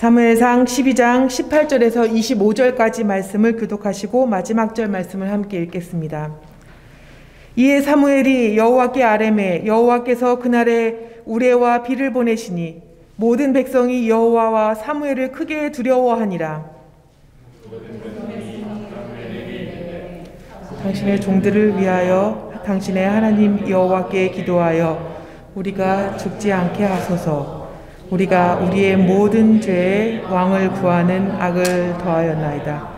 사무엘상 12장 18절에서 25절까지 말씀을 교독하시고 마지막 절 말씀을 함께 읽겠습니다. 이에 사무엘이 여호와께 아뢰매 여호와께서 그날에 우레와 비를 보내시니 모든 백성이 여호와와 사무엘을 크게 두려워하니라. 당신의 종들을 위하여 당신의 하나님 여호와께 기도하여 우리가 죽지 않게 하소서. 우리가 우리의 모든 죄에 왕을 구하는 악을 더하였나이다.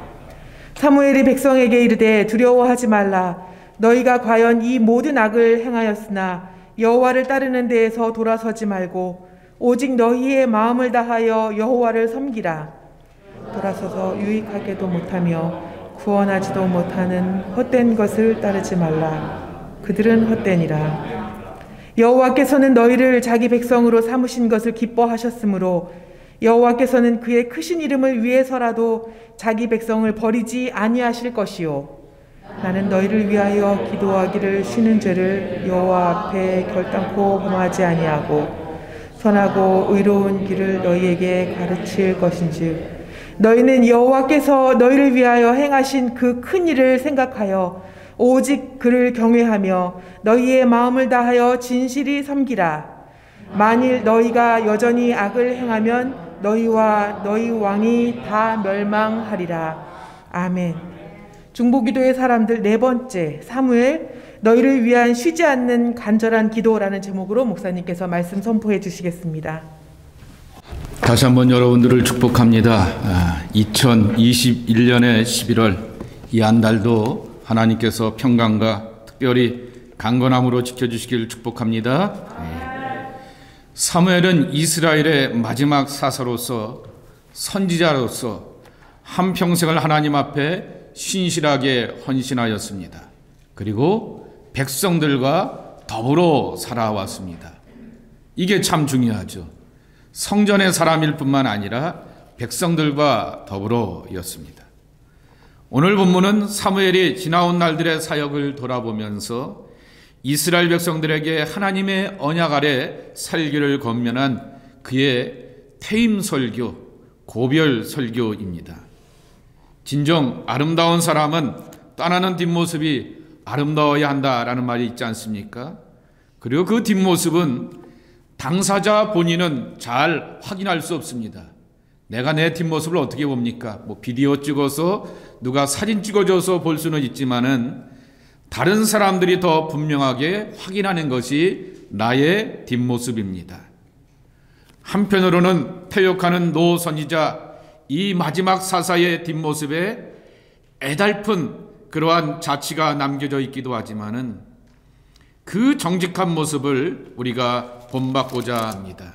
사무엘이 백성에게 이르되 두려워하지 말라. 너희가 과연 이 모든 악을 행하였으나 여호와를 따르는 데에서 돌아서지 말고 오직 너희의 마음을 다하여 여호와를 섬기라. 돌아서서 유익하게도 못하며 구원하지도 못하는 헛된 것을 따르지 말라. 그들은 헛되니라. 여호와께서는 너희를 자기 백성으로 삼으신 것을 기뻐하셨으므로 여호와께서는 그의 크신 이름을 위해서라도 자기 백성을 버리지 아니하실 것이요 나는 너희를 위하여 기도하기를 쉬는 죄를 여호와 앞에 결단코 범하지 아니하고 선하고 의로운 길을 너희에게 가르칠 것인즉 너희는 여호와께서 너희를 위하여 행하신 그 큰 일을 생각하여 오직 그를 경외하며 너희의 마음을 다하여 진실이 섬기라. 만일 너희가 여전히 악을 행하면 너희와 너희 왕이 다 멸망하리라. 아멘. 중보기도의 사람들 네 번째, 사무엘 너희를 위한 쉬지 않는 간절한 기도라는 제목으로 목사님께서 말씀 선포해 주시겠습니다. 다시 한번 여러분들을 축복합니다. 2021년의 11월 이 한 달도 하나님께서 평강과 특별히 강건함으로 지켜주시길 축복합니다. 사무엘은 이스라엘의 마지막 사사로서 선지자로서 한평생을 하나님 앞에 신실하게 헌신하였습니다. 그리고 백성들과 더불어 살아왔습니다. 이게 참 중요하죠. 성전의 사람일 뿐만 아니라 백성들과 더불어였습니다. 오늘 본문은 사무엘이 지나온 날들의 사역을 돌아보면서 이스라엘 백성들에게 하나님의 언약 아래 살기를 권면한 그의 퇴임 설교, 고별 설교입니다. 진정 아름다운 사람은 떠나는 뒷모습이 아름다워야 한다라는 말이 있지 않습니까? 그리고 그 뒷모습은 당사자 본인은 잘 확인할 수 없습니다. 내가 내 뒷모습을 어떻게 봅니까? 비디오 찍어서 누가 사진 찍어줘서 볼 수는 있지만은 다른 사람들이 더 분명하게 확인하는 것이 나의 뒷모습입니다. 한편으로는 퇴역하는 노 선지자 이 마지막 사사의 뒷모습에 애달픈 그러한 자취가 남겨져 있기도 하지만은 그 정직한 모습을 우리가 본받고자 합니다.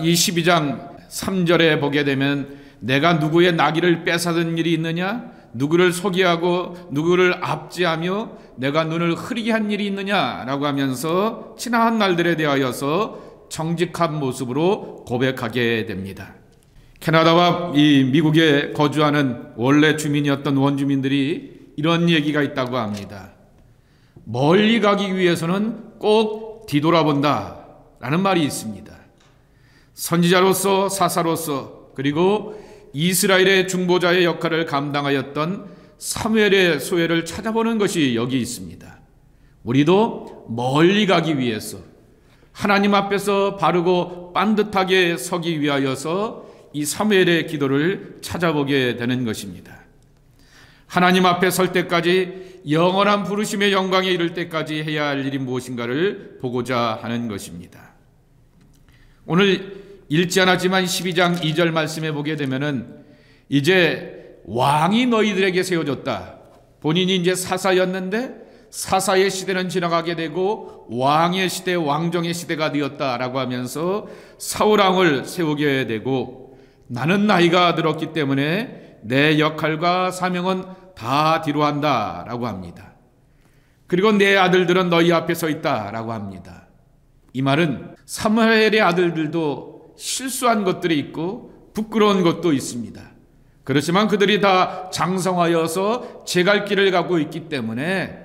이 12장 3절에 보게 되면 내가 누구의 나귀를 뺏어든 일이 있느냐? 누구를 소개하고 누구를 압제하며 내가 눈을 흐리게 한 일이 있느냐라고 하면서 지나한 날들에 대하여서 정직한 모습으로 고백하게 됩니다. 캐나다와 이 미국에 거주하는 원래 주민이었던 원주민들이 이런 얘기가 있다고 합니다. 멀리 가기 위해서는 꼭 뒤돌아본다 라는 말이 있습니다. 선지자로서 사사로서 그리고 이스라엘의 중보자의 역할을 감당하였던 사무엘의 소회를 찾아보는 것이 여기 있습니다. 우리도 멀리 가기 위해서 하나님 앞에서 바르고 반듯하게 서기 위하여서 이 사무엘의 기도를 찾아보게 되는 것입니다. 하나님 앞에 설 때까지 영원한 부르심의 영광에 이를 때까지 해야 할 일이 무엇인가를 보고자 하는 것입니다. 오늘 읽지 않았지만 12장 2절 말씀에 보게 되면은 이제 왕이 너희들에게 세워졌다. 본인이 이제 사사였는데 사사의 시대는 지나가게 되고 왕의 시대, 왕정의 시대가 되었다라고 하면서 사울왕을 세우게 되고 나는 나이가 들었기 때문에 내 역할과 사명은 다 뒤로한다라고 합니다. 그리고 내 아들들은 너희 앞에 서 있다라고 합니다. 이 말은 사무엘의 아들들도 실수한 것들이 있고 부끄러운 것도 있습니다. 그렇지만 그들이 다 장성하여서 제갈 길을 가고 있기 때문에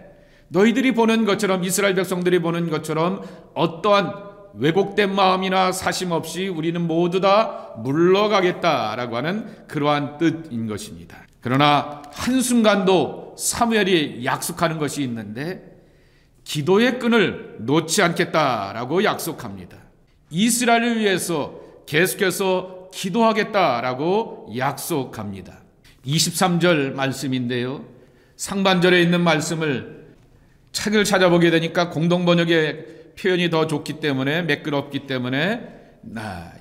너희들이 보는 것처럼 이스라엘 백성들이 보는 것처럼 어떠한 왜곡된 마음이나 사심 없이 우리는 모두 다 물러가겠다라고 하는 그러한 뜻인 것입니다. 그러나 한순간도 사무엘이 약속하는 것이 있는데 기도의 끈을 놓지 않겠다라고 약속합니다. 이스라엘을 위해서 계속해서 기도하겠다라고 약속합니다. 23절 말씀인데요. 상반절에 있는 말씀을 책을 찾아보게 되니까 공동번역의 표현이 더 좋기 때문에 매끄럽기 때문에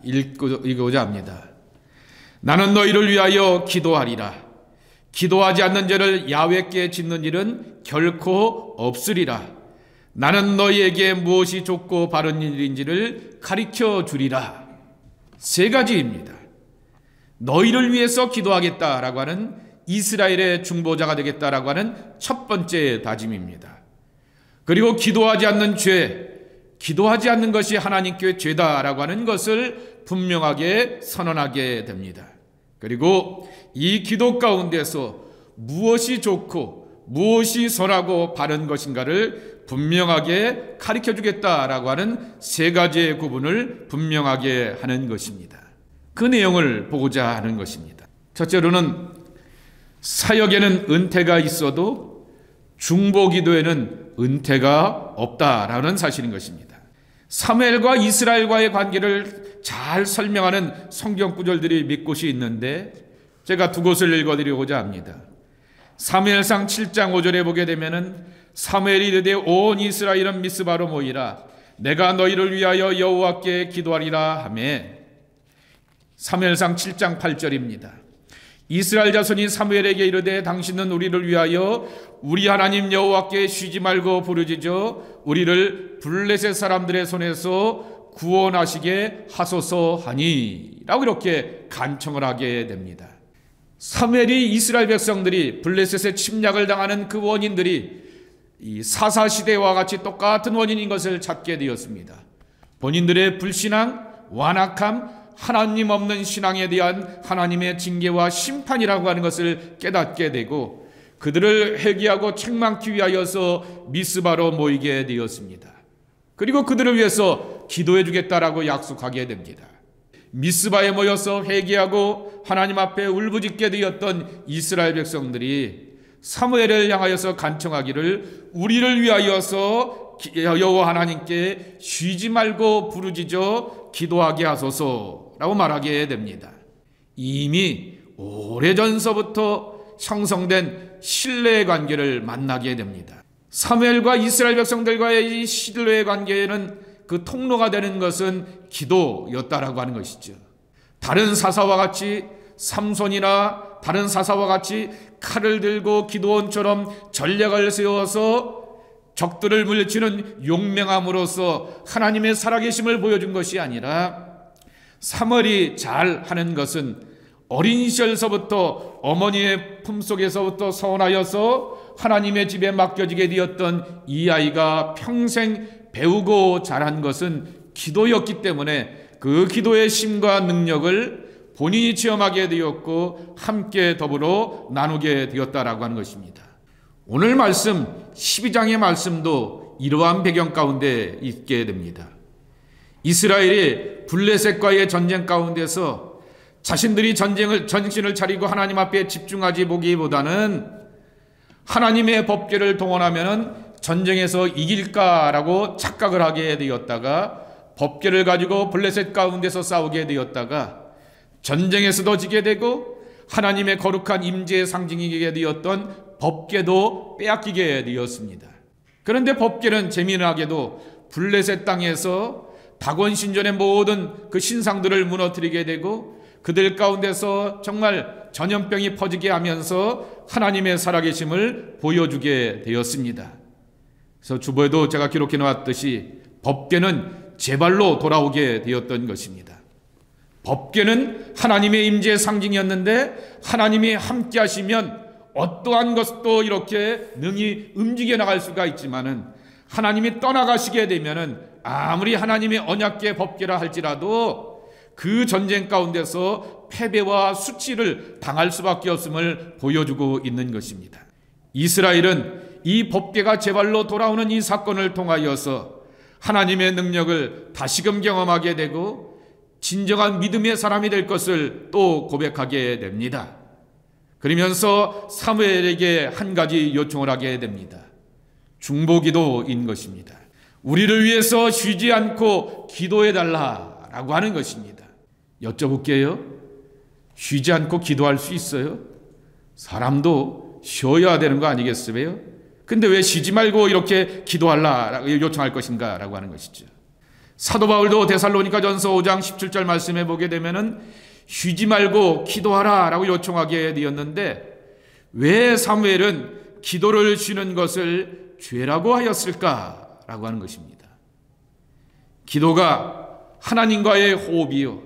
읽고자 합니다. 나는 너희를 위하여 기도하리라. 기도하지 않는 죄를 야훼께 짓는 일은 결코 없으리라. 나는 너희에게 무엇이 좋고 바른 일인지를 가르쳐 주리라. 세 가지입니다. 너희를 위해서 기도하겠다라고 하는 이스라엘의 중보자가 되겠다라고 하는 첫 번째 다짐입니다. 그리고 기도하지 않는 죄, 기도하지 않는 것이 하나님께 죄다라고 하는 것을 분명하게 선언하게 됩니다. 그리고 이 기도 가운데서 무엇이 좋고 무엇이 선하고 바른 것인가를 분명하게 가르쳐 주겠다라고 하는 세 가지의 구분을 분명하게 하는 것입니다. 그 내용을 보고자 하는 것입니다. 첫째로는 사역에는 은퇴가 있어도 중보기도에는 은퇴가 없다라는 사실인 것입니다. 사무엘과 이스라엘과의 관계를 잘 설명하는 성경 구절들이 몇 곳이 있는데 제가 두 곳을 읽어드리고자 합니다. 사무엘상 7장 5절에 보게 되면은 사무엘이 이르되 온 이스라엘은 미스바로 모이라 내가 너희를 위하여 여호와께 기도하리라 하매 사무엘상 7장 8절입니다. 이스라엘 자손이 사무엘에게 이르되 당신은 우리를 위하여 우리 하나님 여호와께 쉬지 말고 부르짖어 우리를 블레셋 사람들의 손에서 구원하시게 하소서 하니 라고 이렇게 간청을 하게 됩니다. 사무엘이 이스라엘 백성들이 블레셋의 침략을 당하는 그 원인들이 이 사사시대와 같이 똑같은 원인인 것을 찾게 되었습니다. 본인들의 불신앙, 완악함, 하나님 없는 신앙에 대한 하나님의 징계와 심판이라고 하는 것을 깨닫게 되고 그들을 회개하고 책망하기 위하여서 미스바로 모이게 되었습니다. 그리고 그들을 위해서 기도해 주겠다라고 약속하게 됩니다. 미스바에 모여서 회개하고 하나님 앞에 울부짖게 되었던 이스라엘 백성들이 사무엘을 향하여서 간청하기를 우리를 위하여서 여호와 하나님께 쉬지 말고 부르짖어 기도하게 하소서라고 말하게 됩니다. 이미 오래전서부터 형성된 신뢰의 관계를 만나게 됩니다. 사무엘과 이스라엘 백성들과의 이 신뢰의 관계에는 그 통로가 되는 것은 기도였다라고 하는 것이죠. 다른 사사와 같이 삼손이나 다른 사사와 같이 칼을 들고 기도원처럼 전략을 세워서 적들을 물리치는 용맹함으로써 하나님의 살아계심을 보여준 것이 아니라 사무엘이 잘하는 것은 어린 시절서부터 어머니의 품속에서부터 서원하여서 하나님의 집에 맡겨지게 되었던 이 아이가 평생 배우고 자란 것은 기도였기 때문에 그 기도의 힘과 능력을 본인이 체험하게 되었고 함께 더불어 나누게 되었다라고 하는 것입니다. 오늘 말씀 12장의 말씀도 이러한 배경 가운데 있게 됩니다. 이스라엘이 블레셋과의 전쟁 가운데서 자신들이 전신을 차리고 하나님 앞에 집중하지 보기보다는 하나님의 법궤를 동원하면 전쟁에서 이길까라고 착각을 하게 되었다가 법궤를 가지고 블레셋 가운데서 싸우게 되었다가 전쟁에서도 지게 되고 하나님의 거룩한 임재의 상징이게 되었던 법궤도 빼앗기게 되었습니다. 그런데 법궤는 재미나게도 블레셋 땅에서 다곤 신전의 모든 그 신상들을 무너뜨리게 되고 그들 가운데서 정말 전염병이 퍼지게 하면서 하나님의 살아계심을 보여주게 되었습니다. 그래서 주보에도 제가 기록해 놓았듯이 법궤는 제발로 돌아오게 되었던 것입니다. 법궤는 하나님의 임재의 상징이었는데 하나님이 함께 하시면 어떠한 것도 이렇게 능히 움직여 나갈 수가 있지만은 하나님이 떠나가시게 되면은 아무리 하나님의 언약궤 법궤라 할지라도 그 전쟁 가운데서 패배와 수치를 당할 수밖에 없음을 보여주고 있는 것입니다. 이스라엘은 이 법궤가 제발로 돌아오는 이 사건을 통하여서 하나님의 능력을 다시금 경험하게 되고 진정한 믿음의 사람이 될 것을 또 고백하게 됩니다. 그러면서 사무엘에게 한 가지 요청을 하게 됩니다. 중보기도인 것입니다. 우리를 위해서 쉬지 않고 기도해달라라고 하는 것입니다. 여쭤볼게요. 쉬지 않고 기도할 수 있어요? 사람도 쉬어야 되는 거 아니겠어요? 근데 왜 쉬지 말고 이렇게 기도하라 요청할 것인가 라고 하는 것이죠. 사도 바울도 데살로니가전서 5장 17절 말씀해 보게 되면은 쉬지 말고 기도하라 라고 요청하게 되었는데 왜 사무엘은 기도를 쉬는 것을 죄라고 하였을까 라고 하는 것입니다. 기도가 하나님과의 호흡이요,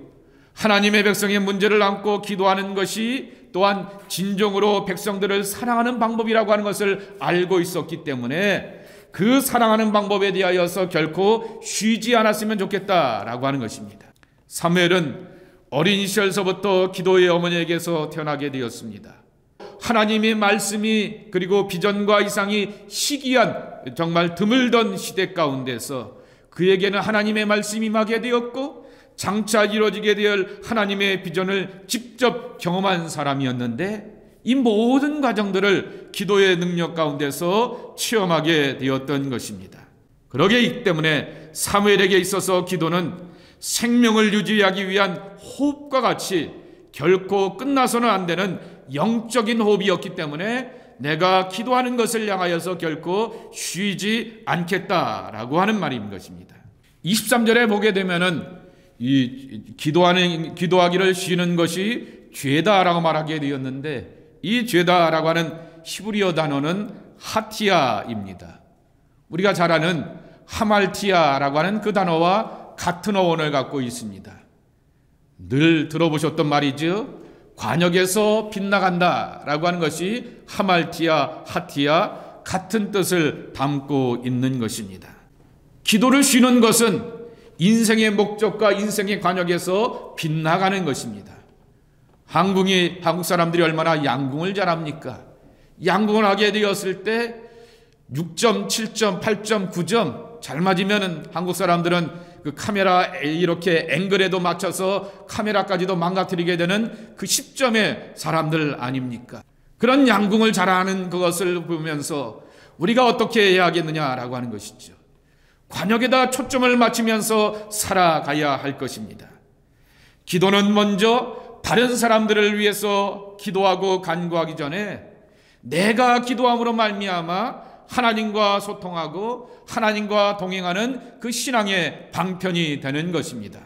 하나님의 백성의 문제를 안고 기도하는 것이 또한 진정으로 백성들을 사랑하는 방법이라고 하는 것을 알고 있었기 때문에 그 사랑하는 방법에 대하여서 결코 쉬지 않았으면 좋겠다라고 하는 것입니다. 사무엘은 어린 시절서부터 기도의 어머니에게서 태어나게 되었습니다. 하나님의 말씀이 그리고 비전과 이상이 시기한 정말 드물던 시대 가운데서 그에게는 하나님의 말씀이 임하게 되었고 장차 이루어지게 될 하나님의 비전을 직접 경험한 사람이었는데 이 모든 과정들을 기도의 능력 가운데서 체험하게 되었던 것입니다. 그러기 때문에 사무엘에게 있어서 기도는 생명을 유지하기 위한 호흡과 같이 결코 끝나서는 안 되는 영적인 호흡이었기 때문에 내가 기도하는 것을 향하여서 결코 쉬지 않겠다라고 하는 말인 것입니다. 23절에 보게 되면은 이 기도하기를 쉬는 것이 죄다라고 말하게 되었는데 이 죄다라고 하는 히브리어 단어는 하티아입니다. 우리가 잘 아는 하말티아라고 하는 그 단어와 같은 어원을 갖고 있습니다. 늘 들어보셨던 말이죠. 관역에서 빗나간다라고 하는 것이 하말티아, 하티아 같은 뜻을 담고 있는 것입니다. 기도를 쉬는 것은 인생의 목적과 인생의 관역에서 빗나가는 것입니다. 한국 사람들이 얼마나 양궁을 잘합니까? 양궁을 하게 되었을 때 6점, 7점, 8점, 9점 잘 맞으면 한국 사람들은 그 카메라 이렇게 앵글에도 맞춰서 카메라까지도 망가뜨리게 되는 그 10점의 사람들 아닙니까? 그런 양궁을 잘하는 그것을 보면서 우리가 어떻게 해야 하겠느냐라고 하는 것이죠. 관역에다 초점을 맞추면서 살아가야 할 것입니다. 기도는 먼저 다른 사람들을 위해서 기도하고 간구하기 전에 내가 기도함으로 말미암아 하나님과 소통하고 하나님과 동행하는 그 신앙의 방편이 되는 것입니다.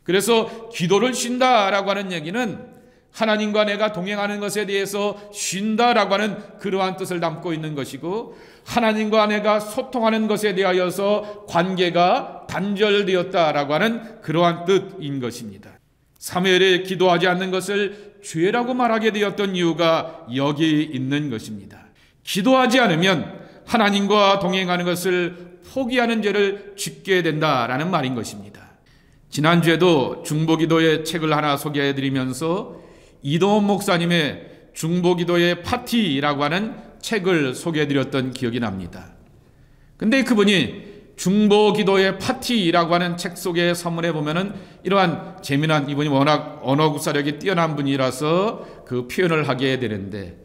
그래서 기도를 쉰다라고 하는 얘기는 하나님과 내가 동행하는 것에 대해서 쉰다라고 하는 그러한 뜻을 담고 있는 것이고 하나님과 내가 소통하는 것에 대하여서 관계가 단절되었다라고 하는 그러한 뜻인 것입니다. 사무엘이 기도하지 않는 것을 죄라고 말하게 되었던 이유가 여기 있는 것입니다. 기도하지 않으면 하나님과 동행하는 것을 포기하는 죄를 짓게 된다라는 말인 것입니다. 지난주에도 중보기도의 책을 하나 소개해드리면서 이동원 목사님의 중보기도의 파티라고 하는 책을 소개해드렸던 기억이 납니다. 근데 그분이 중보기도의 파티라고 하는 책 속에 서문에 보면은 이러한 재미난, 이분이 워낙 언어 구사력이 뛰어난 분이라서 그 표현을 하게 되는데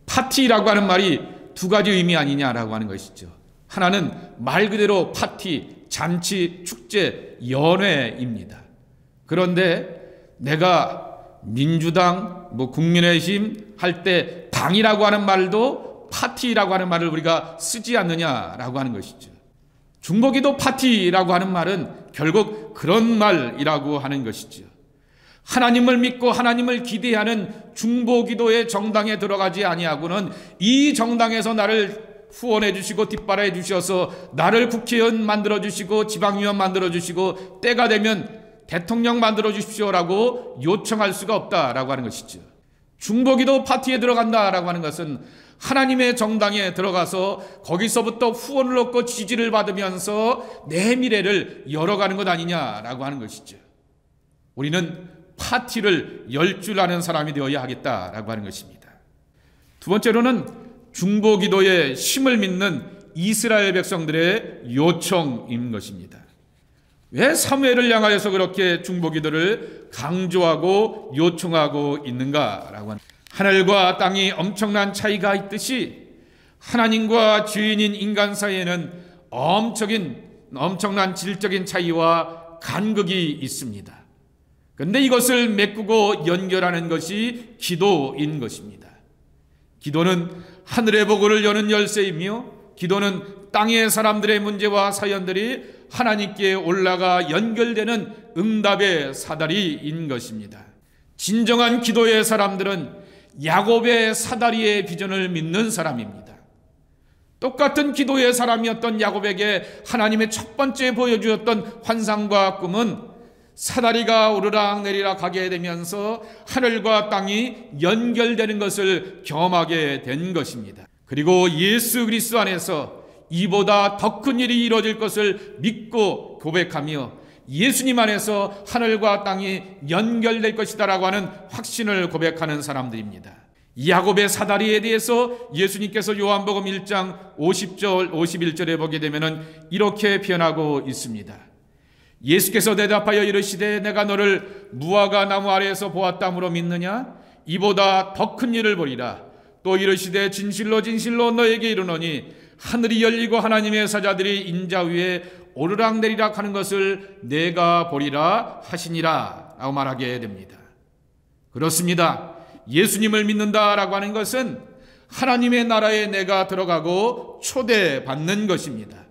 파티라고 하는 말이 두 가지 의미 아니냐라고 하는 것이죠. 하나는 말 그대로 파티, 잔치, 축제, 연회입니다. 그런데 내가 민주당, 국민의힘 할 때 당이라고 하는 말도 파티라고 하는 말을 우리가 쓰지 않느냐라고 하는 것이죠. 중보기도 파티라고 하는 말은 결국 그런 말이라고 하는 것이죠. 하나님을 믿고 하나님을 기대하는 중보기도의 정당에 들어가지 아니하고는 이 정당에서 나를 후원해 주시고 뒷바라해 주셔서 나를 국회의원 만들어 주시고 지방의원 만들어 주시고 때가 되면 대통령 만들어 주십시오라고 요청할 수가 없다라고 하는 것이죠. 중보기도 파티에 들어간다라고 하는 것은 하나님의 정당에 들어가서 거기서부터 후원을 얻고 지지를 받으면서 내 미래를 열어가는 것 아니냐라고 하는 것이죠. 우리는 파티를 열 줄 아는 사람이 되어야 하겠다라고 하는 것입니다. 두 번째로는 중보기도의 힘을 믿는 이스라엘 백성들의 요청인 것입니다. 왜 사무엘을 향하여서 그렇게 중보기도를 강조하고 요청하고 있는가라고 하는, 하늘과 땅이 엄청난 차이가 있듯이 하나님과 죄인인 인간 사이에는 엄청난 질적인 차이와 간극이 있습니다. 그런데 이것을 메꾸고 연결하는 것이 기도인 것입니다. 기도는 하늘의 복을 여는 열쇠이며, 기도는 땅의 사람들의 문제와 사연들이 하나님께 올라가 연결되는 응답의 사다리인 것입니다. 진정한 기도의 사람들은 야곱의 사다리의 비전을 믿는 사람입니다. 똑같은 기도의 사람이었던 야곱에게 하나님의 첫 번째 보여주었던 환상과 꿈은 사다리가 오르락 내리락 하게 되면서 하늘과 땅이 연결되는 것을 경험하게 된 것입니다. 그리고 예수 그리스도 안에서 이보다 더 큰 일이 이루어질 것을 믿고 고백하며 예수님 안에서 하늘과 땅이 연결될 것이다 라고 하는 확신을 고백하는 사람들입니다. 야곱의 사다리에 대해서 예수님께서 요한복음 1장 50절 51절에 보게 되면 이렇게 표현하고 있습니다. 예수께서 대답하여 이르시되 내가 너를 무화과 나무 아래에서 보았다므로 믿느냐? 이보다 더 큰 일을 보리라. 또 이르시되 진실로 진실로 너에게 이르노니 하늘이 열리고 하나님의 사자들이 인자 위에 오르락내리락 하는 것을 내가 보리라 하시니라 라고 말하게 됩니다. 그렇습니다. 예수님을 믿는다라고 하는 것은 하나님의 나라에 내가 들어가고 초대받는 것입니다.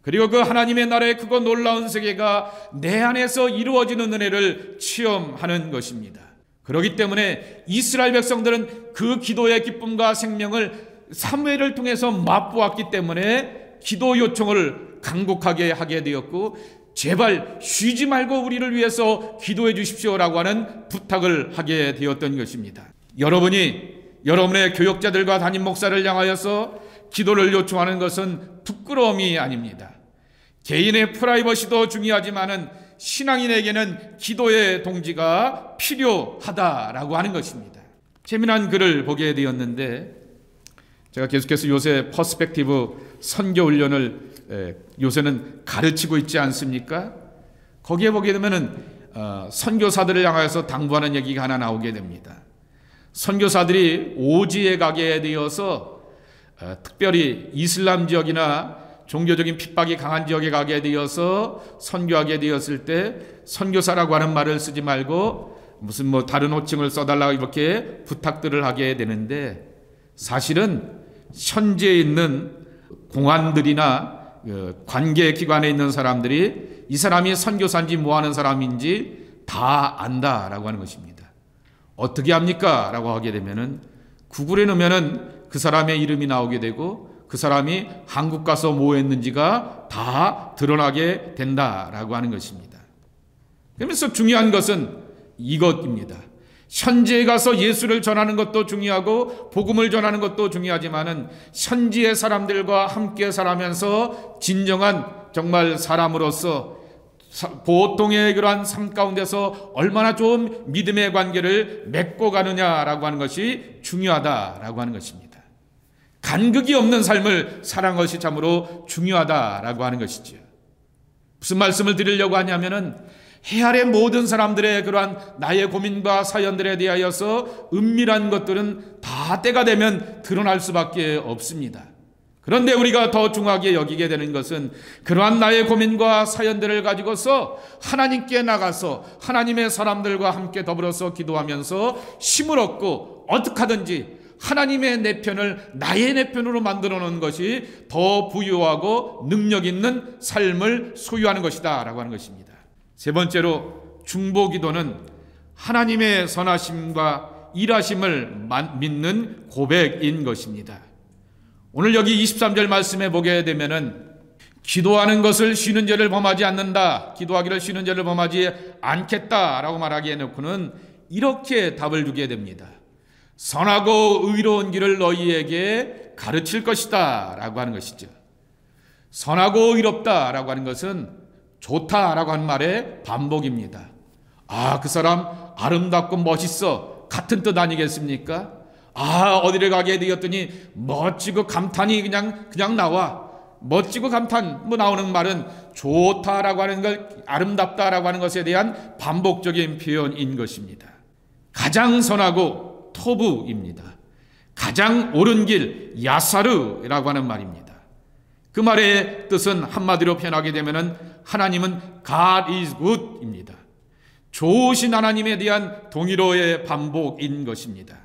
그리고 그 하나님의 나라의 크고 놀라운 세계가 내 안에서 이루어지는 은혜를 체험하는 것입니다. 그렇기 때문에 이스라엘 백성들은 그 기도의 기쁨과 생명을 사무엘을 통해서 맛보았기 때문에 기도 요청을 간곡하게 하게 되었고, 제발 쉬지 말고 우리를 위해서 기도해 주십시오라고 하는 부탁을 하게 되었던 것입니다. 여러분이 여러분의 교역자들과 담임 목사를 향하여서 기도를 요청하는 것은 부끄러움이 아닙니다. 개인의 프라이버시도 중요하지만은 신앙인에게는 기도의 동지가 필요하다라고 하는 것입니다. 재미난 글을 보게 되었는데, 제가 계속해서 요새 퍼스펙티브 선교 훈련을 요새는 가르치고 있지 않습니까? 거기에 보게 되면은 선교사들을 향해서 당부하는 얘기가 하나 나오게 됩니다. 선교사들이 오지에 가게 되어서 특별히 이슬람 지역이나 종교적인 핍박이 강한 지역에 가게 되어서 선교하게 되었을 때 선교사라고 하는 말을 쓰지 말고 무슨 다른 호칭을 써달라고 이렇게 부탁들을 하게 되는데, 사실은 현지에 있는 공안들이나 관계기관에 있는 사람들이 이 사람이 선교사인지 뭐하는 사람인지 다 안다라고 하는 것입니다. 어떻게 합니까? 라고 하게 되면은 구글에 넣으면은 그 사람의 이름이 나오게 되고 그 사람이 한국 가서 뭐 했는지가 다 드러나게 된다라고 하는 것입니다. 그러면서 중요한 것은 이것입니다. 현지에 가서 예수를 전하는 것도 중요하고 복음을 전하는 것도 중요하지만은 현지의 사람들과 함께 살아면서 진정한 정말 사람으로서 보통의 그러한 삶 가운데서 얼마나 좀 믿음의 관계를 맺고 가느냐라고 하는 것이 중요하다라고 하는 것입니다. 간극이 없는 삶을 사는 것이 참으로 중요하다라고 하는 것이죠. 무슨 말씀을 드리려고 하냐면은 해 아래 모든 사람들의 그러한 나의 고민과 사연들에 대하여서 은밀한 것들은 다 때가 되면 드러날 수밖에 없습니다. 그런데 우리가 더 중요하게 여기게 되는 것은 그러한 나의 고민과 사연들을 가지고서 하나님께 나가서 하나님의 사람들과 함께 더불어서 기도하면서 힘을 얻고 어떻게 하든지 하나님의 내 편을 나의 내 편으로 만들어 놓은 것이 더 부유하고 능력 있는 삶을 소유하는 것이다 라고 하는 것입니다. 세 번째로 중보기도는 하나님의 선하심과 일하심을 믿는 고백인 것입니다. 오늘 여기 23절 말씀에 보게 되면은 기도하는 것을 쉬는 죄를 범하지 않는다, 기도하기를 쉬는 죄를 범하지 않겠다라고 말하기에 놓고는 이렇게 답을 주게 됩니다. 선하고 의로운 길을 너희에게 가르칠 것이다 라고 하는 것이죠. 선하고 의롭다라고 하는 것은 좋다라고 하는 말의 반복입니다. 그 사람 아름답고 멋있어 같은 뜻 아니겠습니까? 어디를 가게 되었더니 멋지고 감탄이 그냥 나와. 멋지고 감탄 나오는 말은 좋다라고 하는 걸, 아름답다라고 하는 것에 대한 반복적인 표현인 것입니다. 가장 선하고 토부입니다. 가장 옳은 길 야사르라고 하는 말입니다. 그 말의 뜻은 한마디로 표현하게 되면 하나님은 God is good입니다. 좋으신 하나님에 대한 동의어의 반복인 것입니다.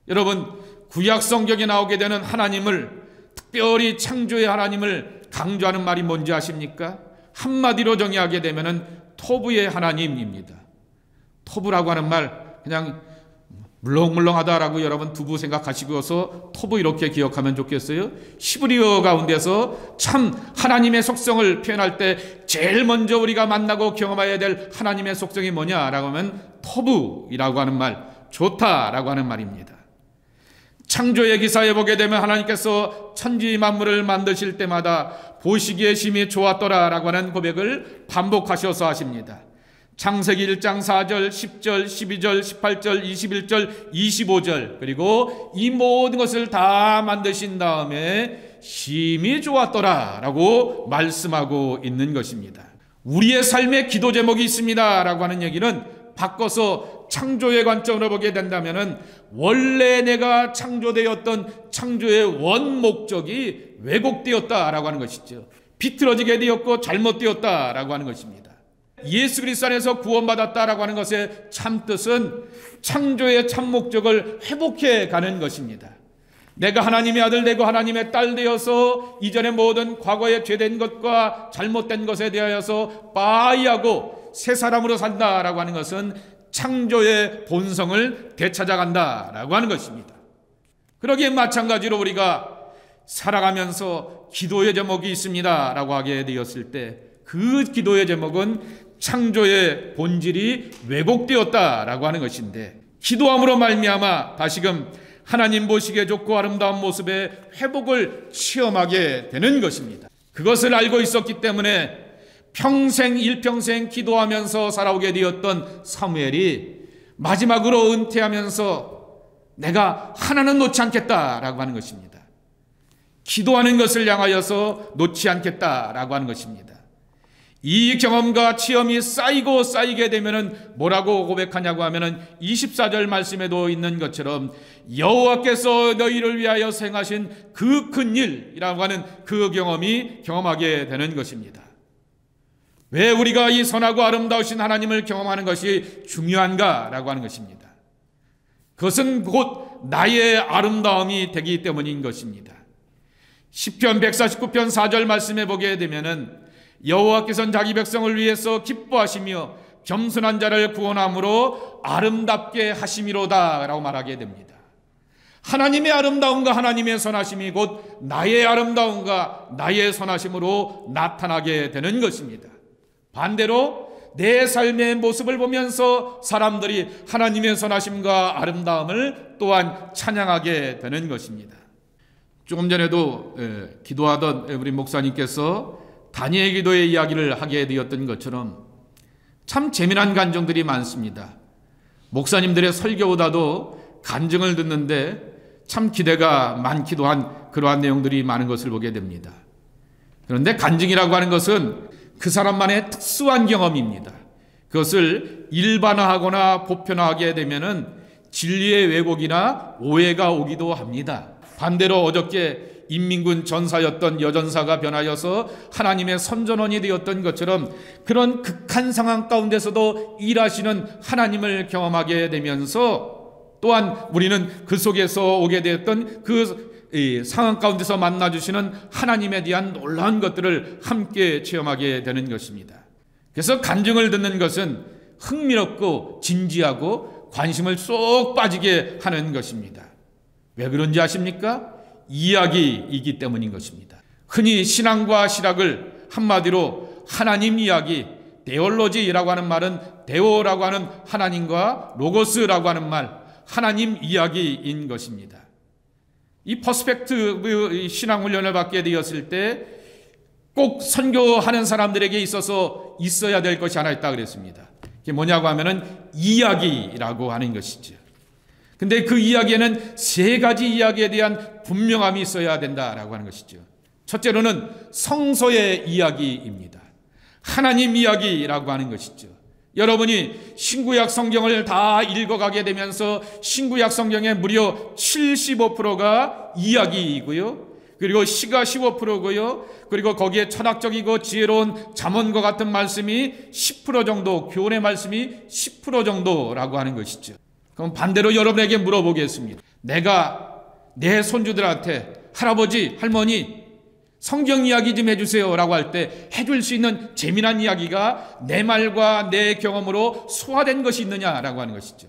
여러분, 구약 성경에 나오게 되는 하나님을, 특별히 창조의 하나님을 강조하는 말이 뭔지 아십니까? 한마디로 정의하게 되면 토부의 하나님입니다. 토부라고 하는 말, 그냥 물렁물렁하다라고 여러분 두부 생각하시고서 토부 이렇게 기억하면 좋겠어요. 히브리어 가운데서 참 하나님의 속성을 표현할 때 제일 먼저 우리가 만나고 경험해야 될 하나님의 속성이 뭐냐라고 하면 토부이라고 하는 말, 좋다라고 하는 말입니다. 창조의 기사에 보게 되면 하나님께서 천지 만물을 만드실 때마다 보시기에 심히 좋았더라라고 하는 고백을 반복하셔서 하십니다. 창세기 1장 4절, 10절, 12절, 18절, 21절, 25절, 그리고 이 모든 것을 다 만드신 다음에 심히 좋았더라라고 말씀하고 있는 것입니다. 우리의 삶에 기도 제목이 있습니다라고 하는 얘기는 바꿔서 창조의 관점으로 보게 된다면 원래 내가 창조되었던 창조의 원 목적이 왜곡되었다라고 하는 것이죠. 비틀어지게 되었고 잘못되었다라고 하는 것입니다. 예수 그리스도 안에서 구원받았다라고 하는 것의 참뜻은 창조의 참 목적을 회복해 가는 것입니다. 내가 하나님의 아들 되고 하나님의 딸 되어서 이전의 모든 과거의 죄된 것과 잘못된 것에 대하여서 빠이하고 새 사람으로 산다라고 하는 것은 창조의 본성을 되찾아간다라고 하는 것입니다. 그러기에 마찬가지로 우리가 살아가면서 기도의 제목이 있습니다라고 하게 되었을 때 그 기도의 제목은 창조의 본질이 왜곡되었다라고 하는 것인데, 기도함으로 말미암아 다시금 하나님 보시기에 좋고 아름다운 모습의 회복을 체험하게 되는 것입니다. 그것을 알고 있었기 때문에 일평생 기도하면서 살아오게 되었던 사무엘이 마지막으로 은퇴하면서 내가 하나는 놓지 않겠다라고 하는 것입니다. 기도하는 것을 향하여서 놓지 않겠다라고 하는 것입니다. 이 경험과 체험이 쌓이게 되면은 뭐라고 고백하냐고 하면은 24절 말씀에도 있는 것처럼 여호와께서 너희를 위하여 행하신 그 큰 일이라고 하는 그 경험하게 되는 것입니다. 왜 우리가 이 선하고 아름다우신 하나님을 경험하는 것이 중요한가라고 하는 것입니다. 그것은 곧 나의 아름다움이 되기 때문인 것입니다. 시편 149편 4절 말씀에 보게 되면은 여호와께서는 자기 백성을 위해서 기뻐하시며 겸손한 자를 구원함으로 아름답게 하심이로다 라고 말하게 됩니다. 하나님의 아름다움과 하나님의 선하심이 곧 나의 아름다움과 나의 선하심으로 나타나게 되는 것입니다. 반대로 내 삶의 모습을 보면서 사람들이 하나님의 선하심과 아름다움을 또한 찬양하게 되는 것입니다. 조금 전에도 기도하던 우리 목사님께서 다니엘 기도의 이야기를 하게 되었던 것처럼 참 재미난 간증들이 많습니다. 목사님들의 설교보다도 간증을 듣는데 참 기대가 많기도 한 그러한 내용들이 많은 것을 보게 됩니다. 그런데 간증이라고 하는 것은 그 사람만의 특수한 경험입니다. 그것을 일반화하거나 보편화하게 되면은 진리의 왜곡이나 오해가 오기도 합니다. 반대로 어저께 인민군 전사였던 여전사가 변하여서 하나님의 선전원이 되었던 것처럼 그런 극한 상황 가운데서도 일하시는 하나님을 경험하게 되면서 또한 우리는 그 속에서 오게 되었던 그 상황 가운데서 만나주시는 하나님에 대한 놀라운 것들을 함께 체험하게 되는 것입니다. 그래서 간증을 듣는 것은 흥미롭고 진지하고 관심을 쏙 빠지게 하는 것입니다. 왜 그런지 아십니까? 이야기이기 때문인 것입니다. 흔히 신앙과 실학을 한마디로 하나님 이야기, 데올로지라고 하는 말은 데오라고 하는 하나님과 로고스라고 하는 말, 하나님 이야기인 것입니다. 이 퍼스펙티브 신앙 훈련을 받게 되었을 때 꼭 선교하는 사람들에게 있어서 있어야 될 것이 하나 있다 그랬습니다. 그게 뭐냐고 하면은 이야기라고 하는 것이죠. 근데 그 이야기에는 세 가지 이야기에 대한 분명함이 있어야 된다라고 하는 것이죠. 첫째로는 성서의 이야기입니다. 하나님 이야기라고 하는 것이죠. 여러분이 신구약 성경을 다 읽어가게 되면서 신구약 성경의 무려 75%가 이야기이고요. 그리고 시가 15%고요. 그리고 거기에 철학적이고 지혜로운 잠언과 같은 말씀이 10% 정도, 교훈의 말씀이 10% 정도라고 하는 것이죠. 그럼 반대로 여러분에게 물어보겠습니다. 내가 내 손주들한테 할아버지, 할머니 성경 이야기 좀 해주세요 라고 할 때 해줄 수 있는 재미난 이야기가 내 말과 내 경험으로 소화된 것이 있느냐라고 하는 것이죠.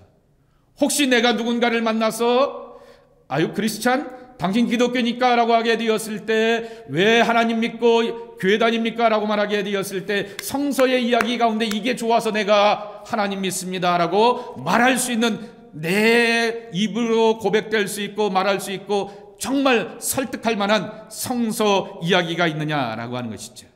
혹시 내가 누군가를 만나서 아유 크리스찬 당신 기독교니까 라고 하게 되었을 때 왜 하나님 믿고 교회 다닙니까 라고 말하게 되었을 때 성서의 이야기 가운데 이게 좋아서 내가 하나님 믿습니다 라고 말할 수 있는 내 입으로 고백될 수 있고 말할 수 있고 정말 설득할 만한 성서 이야기가 있느냐라고 하는 것이죠.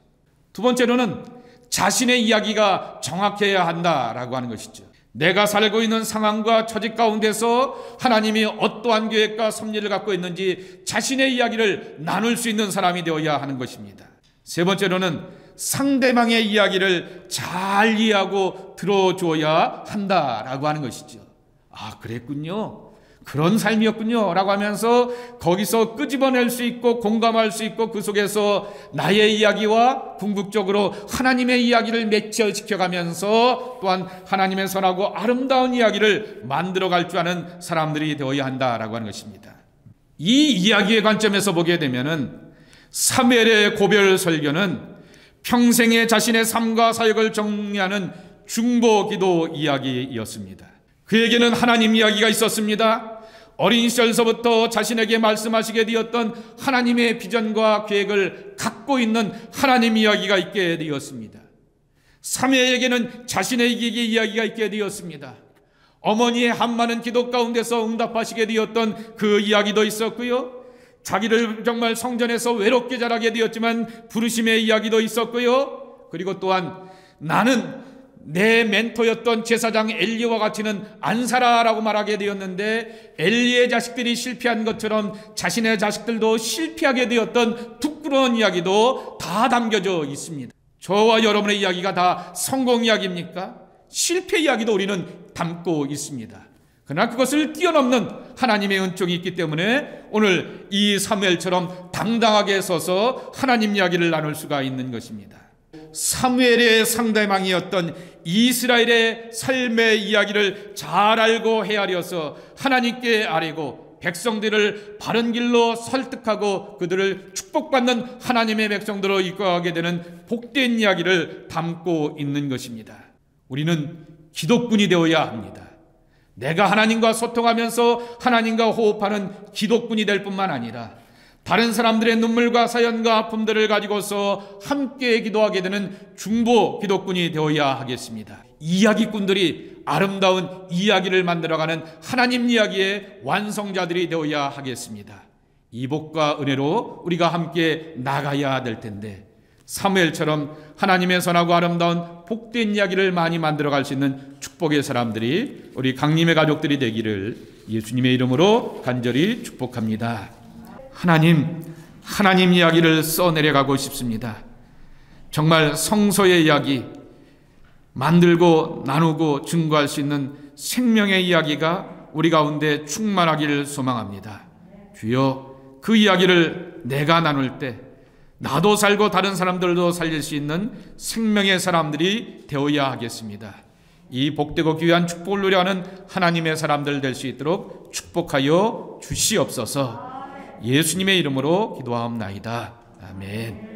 두 번째로는 자신의 이야기가 정확해야 한다라고 하는 것이죠. 내가 살고 있는 상황과 처지 가운데서 하나님이 어떠한 계획과 섭리를 갖고 있는지 자신의 이야기를 나눌 수 있는 사람이 되어야 하는 것입니다. 세 번째로는 상대방의 이야기를 잘 이해하고 들어줘야 한다라고 하는 것이죠. 아, 그랬군요. 그런 삶이었군요 라고 하면서 거기서 끄집어낼 수 있고 공감할 수 있고 그 속에서 나의 이야기와 궁극적으로 하나님의 이야기를 매치시켜가면서 또한 하나님의 선하고 아름다운 이야기를 만들어갈 줄 아는 사람들이 되어야 한다라고 하는 것입니다. 이 이야기의 관점에서 보게 되면은 사무엘의 고별 설교는 평생의 자신의 삶과 사역을 정리하는 중보기도 이야기였습니다. 그에게는 하나님 이야기가 있었습니다. 어린 시절서부터 자신에게 말씀하시게 되었던 하나님의 비전과 계획을 갖고 있는 하나님 이야기가 있게 되었습니다. 사무엘에게는 자신의 이야기가 있게 되었습니다. 어머니의 한많은 기도 가운데서 응답하시게 되었던 그 이야기도 있었고요. 자기를 정말 성전에서 외롭게 자라게 되었지만 부르심의 이야기도 있었고요. 그리고 또한 나는 내 멘토였던 제사장 엘리와 같이는 안 살아라고 말하게 되었는데 엘리의 자식들이 실패한 것처럼 자신의 자식들도 실패하게 되었던 부끄러운 이야기도 다 담겨져 있습니다. 저와 여러분의 이야기가 다 성공 이야기입니까? 실패 이야기도 우리는 담고 있습니다. 그러나 그것을 뛰어넘는 하나님의 은총이 있기 때문에 오늘 이 사무엘처럼 당당하게 서서 하나님 이야기를 나눌 수가 있는 것입니다. 사무엘의 상대방이었던 이스라엘의 삶의 이야기를 잘 알고 헤아려서 하나님께 아뢰고 백성들을 바른 길로 설득하고 그들을 축복받는 하나님의 백성들로 이끌어가게 되는 복된 이야기를 담고 있는 것입니다. 우리는 기독군이 되어야 합니다. 내가 하나님과 소통하면서 하나님과 호흡하는 기독군이 될 뿐만 아니라 다른 사람들의 눈물과 사연과 아픔들을 가지고서 함께 기도하게 되는 중보 기독군이 되어야 하겠습니다. 이야기꾼들이 아름다운 이야기를 만들어가는 하나님 이야기의 완성자들이 되어야 하겠습니다. 이 복과 은혜로 우리가 함께 나가야 될 텐데 사무엘처럼 하나님의 선하고 아름다운 복된 이야기를 많이 만들어갈 수 있는 축복의 사람들이 우리 강림의 가족들이 되기를 예수님의 이름으로 간절히 축복합니다. 하나님 이야기를 써내려가고 싶습니다. 정말 성서의 이야기 만들고 나누고 증거할 수 있는 생명의 이야기가 우리 가운데 충만하기를 소망합니다. 주여, 그 이야기를 내가 나눌 때 나도 살고 다른 사람들도 살릴 수 있는 생명의 사람들이 되어야 하겠습니다. 이 복되고 귀한 축복을 누려하는 하나님의 사람들 될 수 있도록 축복하여 주시옵소서. 예수님의 이름으로 기도하옵나이다. 아멘.